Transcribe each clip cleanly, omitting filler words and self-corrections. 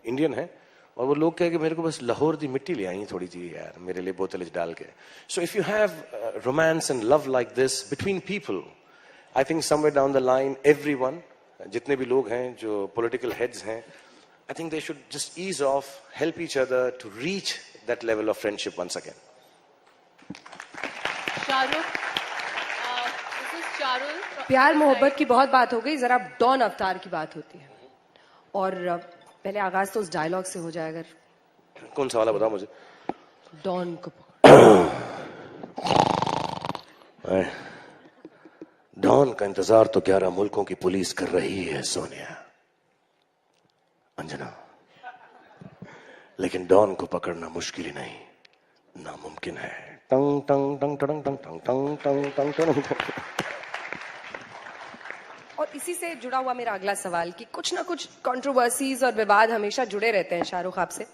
Indian है और वो लोग कहे कि मेरे को बस लाहौर दी मिट्टी ले आई थोड़ी सी यार मेरे लिए बोतल डाल के. So if you have romance and love like this between people, I think somewhere down the line everyone, जितने भी लोग हैं जो पॉलिटिकल हेड्स हैं, I think they should just ease off, help each other to reach that level of friendship once again. Shahrukh, प्यार मोहब्बत की बहुत बात हो गई, जरा डॉन अवतार की बात होती है. और पहले आगाज तो उस डायलॉग से हो जाए. अगर कौन सा वाला बताओ मुझे. डॉन को डॉन का इंतजार तो 11 मुल्कों की पुलिस कर रही है सोनिया, अंजना, लेकिन डॉन को पकड़ना मुश्किल ही नहीं, नामुमकिन है. टंग टंग टंग टंग टंग टंग टंग टंग टंग टंग टंग. और इसी से जुड़ा हुआ मेरा अगला सवाल कि कुछ ना कुछ कंट्रोवर्सीज और विवाद हमेशा जुड़े रहते हैं शाहरुख आपसे,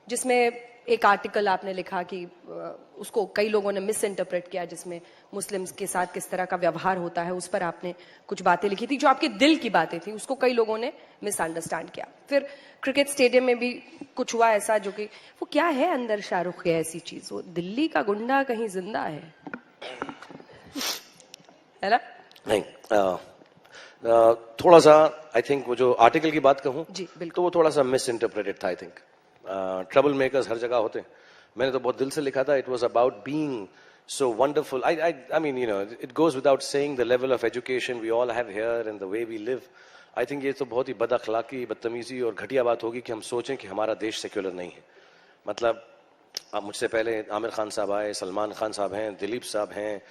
जिसमें एक आर्टिकल आपने लिखा कि उसको कई लोगों ने मिस इंटरप्रेट किया, जिसमें मुस्लिम्स के साथ किस तरह का व्यवहार होता है उस पर आपने कुछ बातें लिखी थी जो आपके दिल की बातें थी, उसको कई लोगों ने मिसअंडरस्टैंड किया. फिर क्रिकेट स्टेडियम में भी कुछ हुआ ऐसा, जो कि वो क्या है अंदर शाहरुख के ऐसी चीज, वो दिल्ली का गुंडा कहीं जिंदा है ना? नहीं, थोड़ा सा आई थिंक वो जो आर्टिकल की बात कहूं जी बिल्कुल, तो वो थोड़ा सा मिस इंटरप्रेटेड था. आई थिंक ट्रबल मेकर्स हर जगह होते हैं. मैंने तो बहुत दिल से लिखा था. It was about being so wonderful. I mean, you know, it goes without saying the level of education we all have here and the way we live. I think ये तो बहुत ही बद अखलाकी, बदतमीजी और घटिया बात होगी कि हम सोचें कि हमारा देश सेक्युलर नहीं है. मतलब अब मुझसे पहले आमिर खान साहब आए, सलमान खान साहब हैं, दिलीप साहब हैं,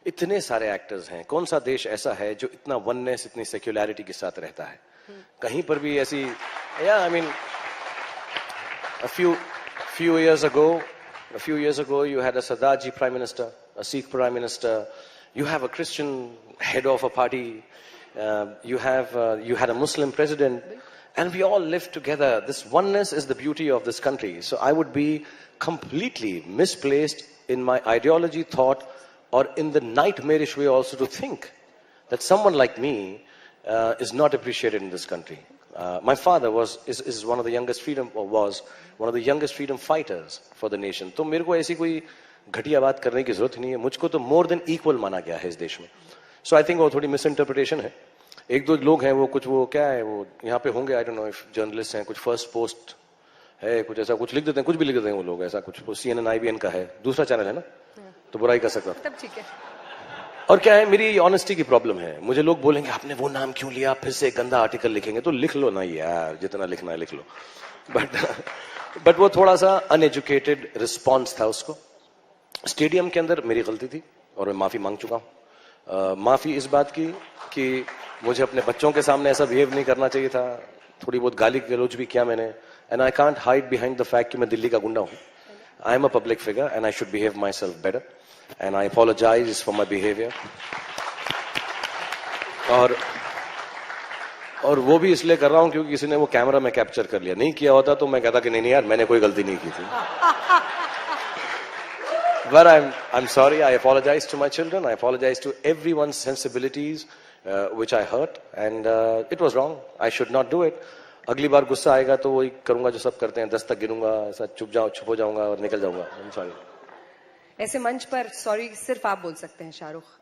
इतने सारे एक्टर्स हैं. कौन सा देश ऐसा है जो इतना वननेस, इतनी सेक्युलरिटी के साथ रहता है? कहीं पर भी ऐसी, या I mean a few years ago you had a Sardarji prime minister, a Sikh prime minister, you have a Christian head of a party, you had a Muslim president, and we all live together. This oneness is the beauty of this country. So I would be completely misplaced in my ideology, thought, or in the nightmarish way also to think that someone like me is not appreciated in this country. My father is one of the youngest freedom fighters for the nation. तो मेरे को ऐसी कोई घटिया बात करने की जरूरत नहीं है. मुझको तो मोर देन इक्वल माना गया है इस देश में. सो आई थिंक वो थोड़ी मिस इंटरप्रिटेशन है. एक दो लोग हैं वो कुछ, वो क्या है, वो यहाँ पे होंगे, I don't know if journalist हैं, कुछ फर्स्ट पोस्ट है, कुछ ऐसा कुछ लिख देते हैं, कुछ भी लिख देते हैं वो लोग, ऐसा कुछ CNN IBN का है, दूसरा चैनल है ना, तो बुराई कर सकता. तब ठीक है. और क्या है, मेरी ऑनेस्टी की प्रॉब्लम है. मुझे लोग बोलेंगे आपने वो नाम क्यों लिया, फिर से गंदा आर्टिकल लिखेंगे. तो लिख लो ना यार, जितना लिखना है लिख लो. बट वो थोड़ा सा अनएजुकेटेड रिस्पॉन्स था उसको. स्टेडियम के अंदर मेरी गलती थी और मैं माफी मांग चुका हूं. माफी इस बात की कि मुझे अपने बच्चों के सामने ऐसा बिहेव नहीं करना चाहिए था. थोड़ी बहुत गाली गलौज भी किया मैंने. And I can't hide behind the fact कि मैं दिल्ली का गुंडा हूं. I am a public figure and I should behave my self better. And I apologize for my behavior. और वो भी इसलिए कर रहा हूं क्योंकि किसी ने वो कैमरा में कैप्चर कर लिया. नहीं किया होता तो मैं कहता कि नहीं यार, मैंने कोई गलती नहीं की थी. But I'm sorry. I apologize to my children. I apologize to everyone's sensibilities which I hurt, and it was wrong. I should not do it. अगली बार गुस्सा आएगा तो वही करूंगा जो सब करते हैं. 10 तक गिनूंगा, ऐसा चुप हो जाऊंगा और निकल जाऊंगा. I'm sorry. ऐसे मंच पर सॉरी सिर्फ आप बोल सकते हैं शाहरुख.